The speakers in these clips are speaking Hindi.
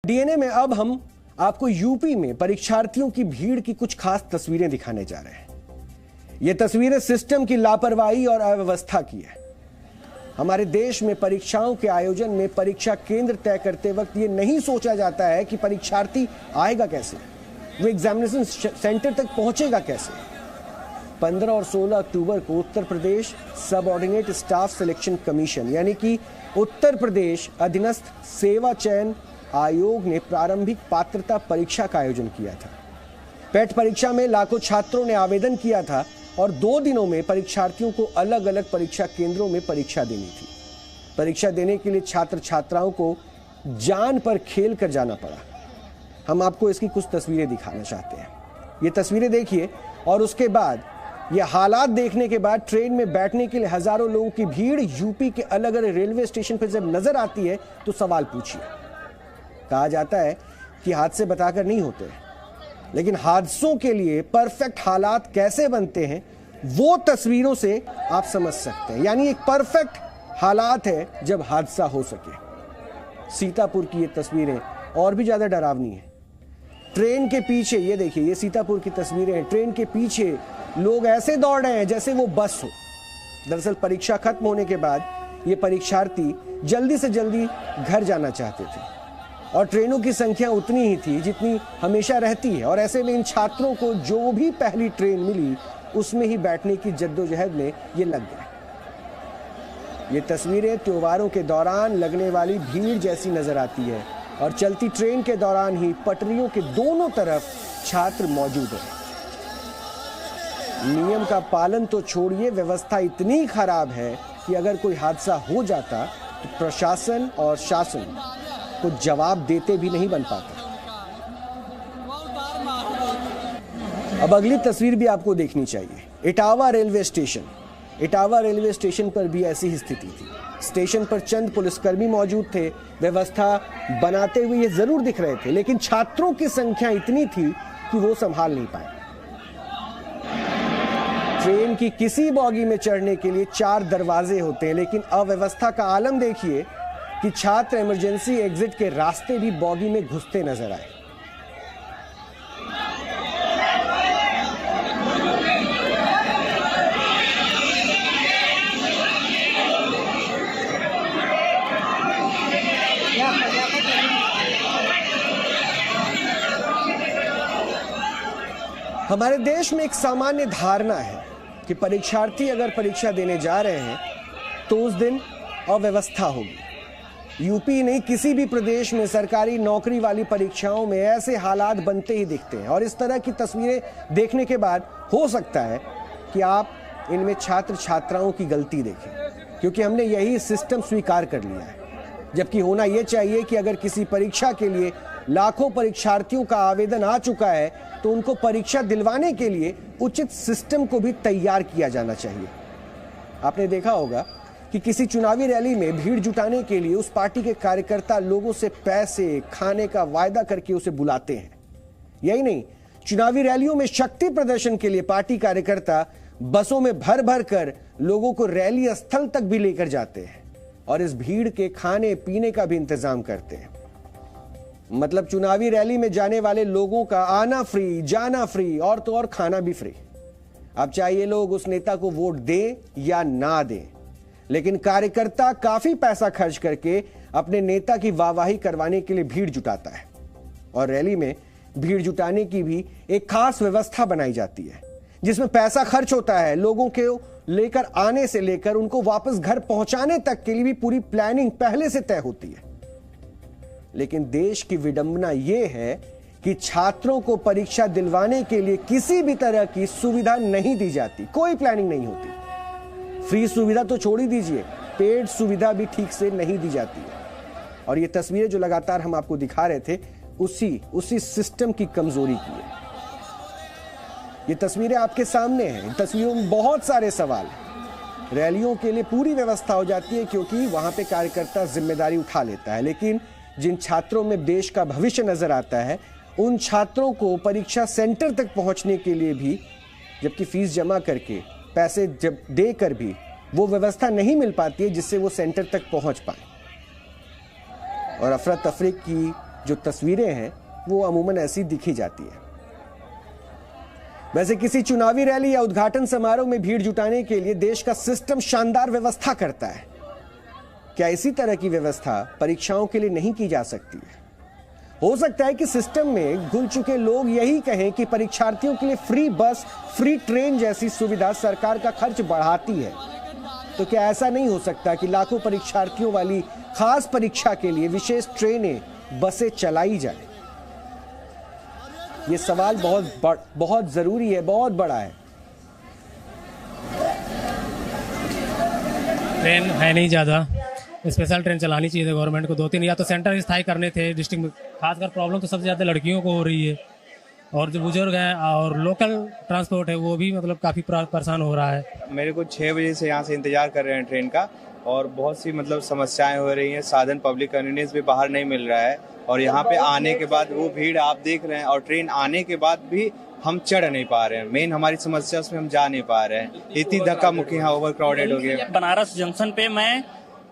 डीएनए में अब हम आपको यूपी में परीक्षार्थियों की भीड़ की कुछ खास तस्वीरें दिखाने जा रहे हैं। ये तस्वीरें सिस्टम की लापरवाही और अव्यवस्था की है। हमारे देश में परीक्षाओं के आयोजन में परीक्षा केंद्र तय करते वक्त ये नहीं सोचा जाता है कि परीक्षार्थी आएगा कैसे, वो एग्जामिनेशन सेंटर तक पहुंचेगा कैसे। 15 और 16 अक्टूबर को Uttar Pradesh subordinate staff selection commission यानी कि उत्तर प्रदेश अधीनस्थ सेवा चयन आयोग ने प्रारंभिक पात्रता परीक्षा का आयोजन किया था। पेट परीक्षा में लाखों छात्रों ने आवेदन किया था और 2 दिनों में परीक्षार्थियों को अलग अलग परीक्षा केंद्रों में परीक्षा देनी थी। परीक्षा देने के लिए छात्र छात्राओं को जान पर खेल कर जाना पड़ा। हम आपको इसकी कुछ तस्वीरें दिखाना चाहते हैं। ये तस्वीरें देखिए और उसके बाद ये हालात देखने के बाद ट्रेन में बैठने के लिए हजारों लोगों की भीड़ यूपी के अलग अलग रेलवे स्टेशन पर जब नजर आती है तो सवाल पूछिए। कहा जाता है कि हादसे बताकर नहीं होते, लेकिन हादसों के लिए परफेक्ट हालात कैसे बनते हैं वो तस्वीरों से आप समझ सकते हैं। यानी एक परफेक्ट हालात है जब हादसा हो सके। सीतापुर की ये तस्वीरें और भी ज्यादा डरावनी है। ट्रेन के पीछे ये देखिए, ये सीतापुर की तस्वीरें हैं। ट्रेन के पीछे लोग ऐसे दौड़ रहे हैं जैसे वो बस हो। दरअसल परीक्षा खत्म होने के बाद ये परीक्षार्थी जल्दी से जल्दी घर जाना चाहते थे और ट्रेनों की संख्या उतनी ही थी जितनी हमेशा रहती है, और ऐसे में इन छात्रों को जो भी पहली ट्रेन मिली उसमें ही बैठने की जद्दोजहद में ये लग गए। ये तस्वीरें त्योहारों के दौरान लगने वाली भीड़ जैसी नजर आती है और चलती ट्रेन के दौरान ही पटरियों के दोनों तरफ छात्र मौजूद हैं। नियम का पालन तो छोड़िए, व्यवस्था इतनी खराब है कि अगर कोई हादसा हो जाता तो प्रशासन और शासन को जवाब देते भी नहीं बन पाता। अब अगली तस्वीर भी आपको देखनी चाहिए। Etawah railway station. Etawah railway station पर भी ऐसी ही स्थिति थी। स्टेशन पर चंद पुलिसकर्मी मौजूद थे, व्यवस्था बनाते हुए ये जरूर दिख रहे थे, लेकिन छात्रों की संख्या इतनी थी कि वो संभाल नहीं पाए। ट्रेन की किसी बॉगी में चढ़ने के लिए 4 दरवाजे होते हैं, लेकिन अव्यवस्था का आलम देखिए कि छात्र इमरजेंसी एग्जिट के रास्ते भी बॉगी में घुसते नजर आए। हमारे देश में एक सामान्य धारणा है कि परीक्षार्थी अगर परीक्षा देने जा रहे हैं तो उस दिन अव्यवस्था होगी। यूपी नहीं, किसी भी प्रदेश में सरकारी नौकरी वाली परीक्षाओं में ऐसे हालात बनते ही दिखते हैं, और इस तरह की तस्वीरें देखने के बाद हो सकता है कि आप इनमें छात्र छात्राओं की गलती देखें, क्योंकि हमने यही सिस्टम स्वीकार कर लिया है। जबकि होना यह चाहिए कि अगर किसी परीक्षा के लिए लाखों परीक्षार्थियों का आवेदन आ चुका है तो उनको परीक्षा दिलवाने के लिए उचित सिस्टम को भी तैयार किया जाना चाहिए। आपने देखा होगा कि किसी चुनावी रैली में भीड़ जुटाने के लिए उस पार्टी के कार्यकर्ता लोगों से पैसे, खाने का वायदा करके उसे बुलाते हैं। यही नहीं, चुनावी रैलियों में शक्ति प्रदर्शन के लिए पार्टी कार्यकर्ता बसों में भर भर कर लोगों को रैली स्थल तक भी लेकर जाते हैं और इस भीड़ के खाने पीने का भी इंतजाम करते हैं। मतलब चुनावी रैली में जाने वाले लोगों का आना फ्री, जाना फ्री और तो और खाना भी फ्री। अब चाहे लोग उस नेता को वोट दें या ना दें, लेकिन कार्यकर्ता काफी पैसा खर्च करके अपने नेता की वाहवाही करवाने के लिए भीड़ जुटाता है, और रैली में भीड़ जुटाने की भी एक खास व्यवस्था बनाई जाती है जिसमें पैसा खर्च होता है। लोगों के लेकर आने से लेकर उनको वापस घर पहुंचाने तक के लिए भी पूरी प्लानिंग पहले से तय होती है। लेकिन देश की विडंबना यह है कि छात्रों को परीक्षा दिलवाने के लिए किसी भी तरह की सुविधा नहीं दी जाती, कोई प्लानिंग नहीं होती। फ्री सुविधा तो छोड़ ही दीजिए, पेड सुविधा भी ठीक से नहीं दी जाती है। और ये तस्वीरें जो लगातार हम आपको दिखा रहे थे उसी सिस्टम की कमजोरी की है। ये तस्वीरें आपके सामने हैं। इन तस्वीरों में बहुत सारे सवाल हैं। रैलियों के लिए पूरी व्यवस्था हो जाती है क्योंकि वहां पे कार्यकर्ता जिम्मेदारी उठा लेता है, लेकिन जिन छात्रों में देश का भविष्य नजर आता है उन छात्रों को परीक्षा सेंटर तक पहुंचने के लिए भी, जबकि फीस जमा करके पैसे जब देकर भी वो व्यवस्था नहीं मिल पाती है जिससे वो सेंटर तक पहुंच पाए। और अफरा तफरी की जो तस्वीरें हैं वो अमूमन ऐसी दिखी जाती है। वैसे किसी चुनावी रैली या उद्घाटन समारोह में भीड़ जुटाने के लिए देश का सिस्टम शानदार व्यवस्था करता है। क्या इसी तरह की व्यवस्था परीक्षाओं के लिए नहीं की जा सकती है? हो सकता है कि सिस्टम में घुल चुके लोग यही कहें कि परीक्षार्थियों के लिए फ्री बस, फ्री ट्रेन जैसी सुविधा सरकार का खर्च बढ़ाती है। तो क्या ऐसा नहीं हो सकता कि लाखों परीक्षार्थियों वाली खास परीक्षा के लिए विशेष ट्रेनें, बसें चलाई जाए? ये सवाल बहुत जरूरी है, बहुत बड़ा है। ट्रेन है नहीं ज़्यादा, स्पेशल ट्रेन चलानी चाहिए गवर्नमेंट को, 2-3 या तो सेंटर स्थायी करने थे डिस्ट्रिक्ट में। खासकर प्रॉब्लम तो सबसे ज़्यादा लड़कियों को हो रही है, और जो बुजुर्ग हैं और लोकल ट्रांसपोर्ट है वो भी मतलब काफ़ी परेशान हो रहा है। मेरे को 6 बजे से यहाँ से इंतजार कर रहे हैं ट्रेन का, और बहुत सी मतलब समस्याएं हो रही हैं। साधन, पब्लिक कन्वीनियंस भी बाहर नहीं मिल रहा है, और यहाँ पे आने के बाद वो भीड़ आप देख रहे हैं, और ट्रेन आने के बाद भी हम चढ़ नहीं पा रहे हैं। मेन हमारी समस्या उसमें हम जा नहीं पा रहे हैं, इतनी धक्का मुक्की यहाँ ओवर क्राउडेड हो गया। बनारस जंक्शन पे मैं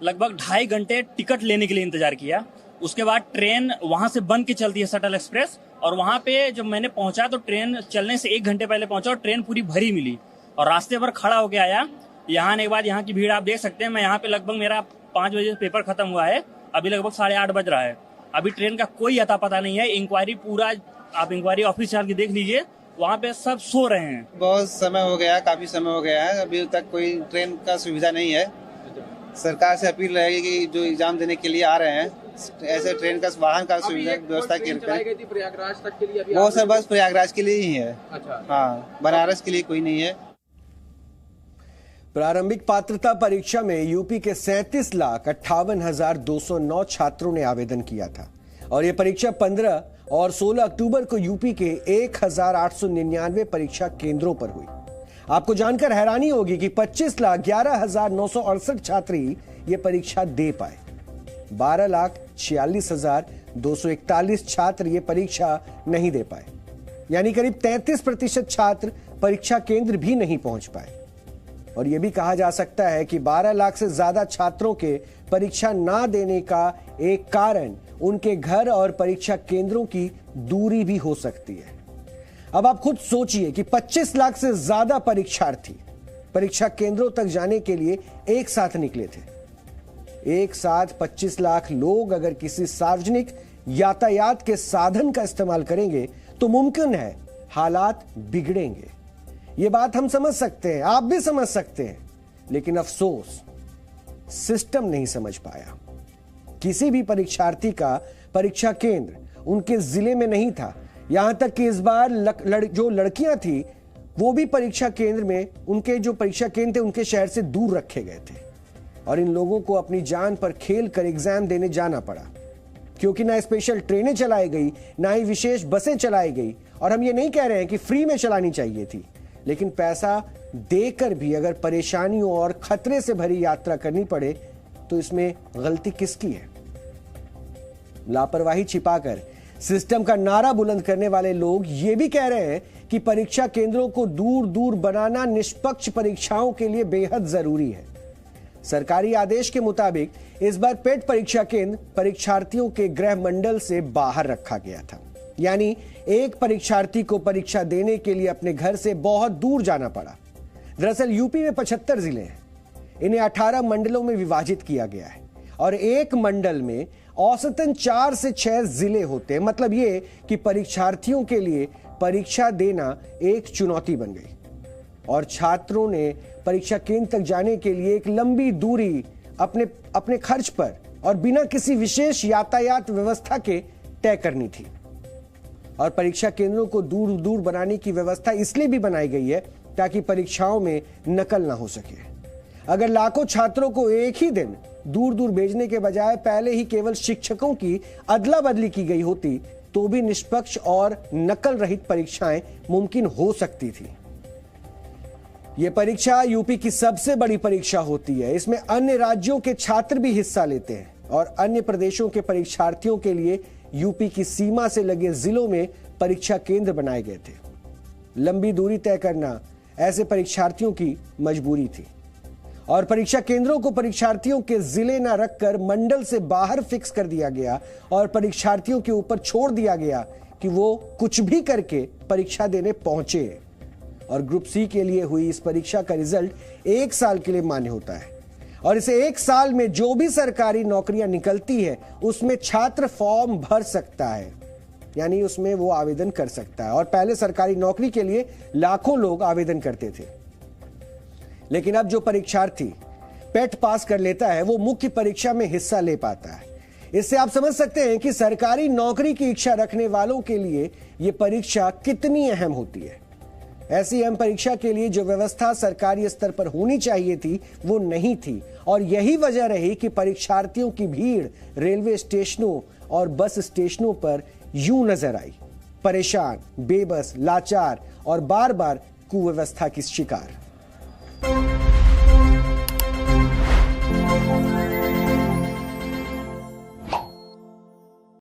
लगभग 2.5 घंटे टिकट लेने के लिए इंतजार किया। उसके बाद ट्रेन वहां से बन के चलती है शटल एक्सप्रेस, और वहां पे जब मैंने पहुंचा तो ट्रेन चलने से 1 घंटे पहले पहुंचा और ट्रेन पूरी भरी मिली, और रास्ते पर खड़ा होके आया। यहाँ आने के बाद यहाँ की भीड़ आप देख सकते हैं। मैं यहाँ पे लगभग मेरा 5 बजे पेपर खत्म हुआ है, अभी लगभग 8:30 बज रहा है। अभी ट्रेन का कोई अता पता नहीं है। इंक्वायरी पूरा आप इंक्वायरी ऑफिस चल के देख लीजिए, वहाँ पे सब सो रहे हैं। बहुत समय हो गया, काफी समय हो गया है, अभी तक कोई ट्रेन का सुविधा नहीं है। सरकार से अपील रहेगी कि जो एग्जाम देने के लिए आ रहे हैं, ऐसे ट्रेन का वाहन का सुविधा व्यवस्था की गई। प्रयागराज तक के लिए वो सर बस प्रयागराज के लिए ही है। अच्छा। हाँ, बनारस के लिए कोई नहीं है। प्रारंभिक पात्रता परीक्षा में यूपी के 37,58,209 छात्रों ने आवेदन किया था, और यह परीक्षा 15 और 16 अक्टूबर को यूपी के 1,899 परीक्षा केंद्रों पर हुई। आपको जानकर हैरानी होगी कि 25,11,968 छात्र ये परीक्षा दे पाए। 12,46,241 छात्र ये परीक्षा नहीं दे पाए, यानी करीब 33% छात्र परीक्षा केंद्र भी नहीं पहुंच पाए। और यह भी कहा जा सकता है कि 12 लाख से ज्यादा छात्रों के परीक्षा ना देने का एक कारण उनके घर और परीक्षा केंद्रों की दूरी भी हो सकती है। अब आप खुद सोचिए कि 25 लाख से ज्यादा परीक्षार्थी परीक्षा केंद्रों तक जाने के लिए एक साथ निकले थे। एक साथ 25 लाख लोग अगर किसी सार्वजनिक यातायात के साधन का इस्तेमाल करेंगे तो मुमकिन है हालात बिगड़ेंगे। ये बात हम समझ सकते हैं, आप भी समझ सकते हैं, लेकिन अफसोस सिस्टम नहीं समझ पाया। किसी भी परीक्षार्थी का परीक्षा केंद्र उनके जिले में नहीं था। यहां तक कि इस बार जो लड़कियां थी वो भी परीक्षा केंद्र में, उनके जो परीक्षा केंद्र थे उनके शहर से दूर रखे गए थे, और इन लोगों को अपनी जान पर खेल कर एग्जाम देने जाना पड़ा, क्योंकि ना स्पेशल ट्रेनें चलाई गई, ना ही विशेष बसें चलाई गई। और हम ये नहीं कह रहे हैं कि फ्री में चलानी चाहिए थी, लेकिन पैसा देकर भी अगर परेशानियों और खतरे से भरी यात्रा करनी पड़े तो इसमें गलती किसकी है? लापरवाही छिपाकर सिस्टम का नारा बुलंद करने वाले लोग ये भी कह रहे हैं कि परीक्षा केंद्रों को दूर दूर बनाना निष्पक्ष परीक्षाओं के लिए बेहद जरूरी है। सरकारी आदेश के मुताबिक इस बार पेट परीक्षा केंद्र परीक्षार्थियों के गृह मंडल से बाहर रखा गया था, यानी एक परीक्षार्थी को परीक्षा देने के लिए अपने घर से बहुत दूर जाना पड़ा। दरअसल यूपी में 75 जिले हैं, इन्हें 18 मंडलों में विभाजित किया गया है, और एक मंडल में औसतन 4 से 6 जिले होते हैं। मतलब ये कि परीक्षार्थियों के लिए परीक्षा देना एक चुनौती बन गई, और छात्रों ने परीक्षा केंद्र तक जाने के लिए एक लंबी दूरी अपने खर्च पर और बिना किसी विशेष यातायात व्यवस्था के तय करनी थी। और परीक्षा केंद्रों को दूर दूर बनाने की व्यवस्था इसलिए भी बनाई गई है ताकि परीक्षाओं में नकल ना हो सके। अगर लाखों छात्रों को एक ही दिन दूर दूर भेजने के बजाय पहले ही केवल शिक्षकों की अदला बदली की गई होती तो भी निष्पक्ष और नकल रहित परीक्षाएं मुमकिन हो सकती थी। यह परीक्षा यूपी की सबसे बड़ी परीक्षा होती है। इसमें अन्य राज्यों के छात्र भी हिस्सा लेते हैं, और अन्य प्रदेशों के परीक्षार्थियों के लिए यूपी की सीमा से लगे जिलों में परीक्षा केंद्र बनाए गए थे। लंबी दूरी तय करना ऐसे परीक्षार्थियों की मजबूरी थी, और परीक्षा केंद्रों को परीक्षार्थियों के जिले न रखकर मंडल से बाहर फिक्स कर दिया गया और परीक्षार्थियों के ऊपर छोड़ दिया गया कि वो कुछ भी करके परीक्षा देने पहुंचे। और ग्रुप सी के लिए हुई इस परीक्षा का रिजल्ट 1 साल के लिए मान्य होता है और इसे 1 साल में जो भी सरकारी नौकरियां निकलती है उसमें छात्र फॉर्म भर सकता है, यानी उसमें वो आवेदन कर सकता है। और पहले सरकारी नौकरी के लिए लाखों लोग आवेदन करते थे, लेकिन अब जो परीक्षार्थी पेट पास कर लेता है वो मुख्य परीक्षा में हिस्सा ले पाता है। इससे आप समझ सकते हैं कि सरकारी नौकरी की इच्छा रखने वालों के लिए यह परीक्षा कितनी अहम होती है। ऐसी अहम परीक्षा के लिए जो व्यवस्था सरकारी स्तर पर होनी चाहिए थी वो नहीं थी और यही वजह रही कि परीक्षार्थियों की भीड़ रेलवे स्टेशनों और बस स्टेशनों पर यूं नजर आई, परेशान, बेबस, लाचार और बार बार कुव्यवस्था की शिकार।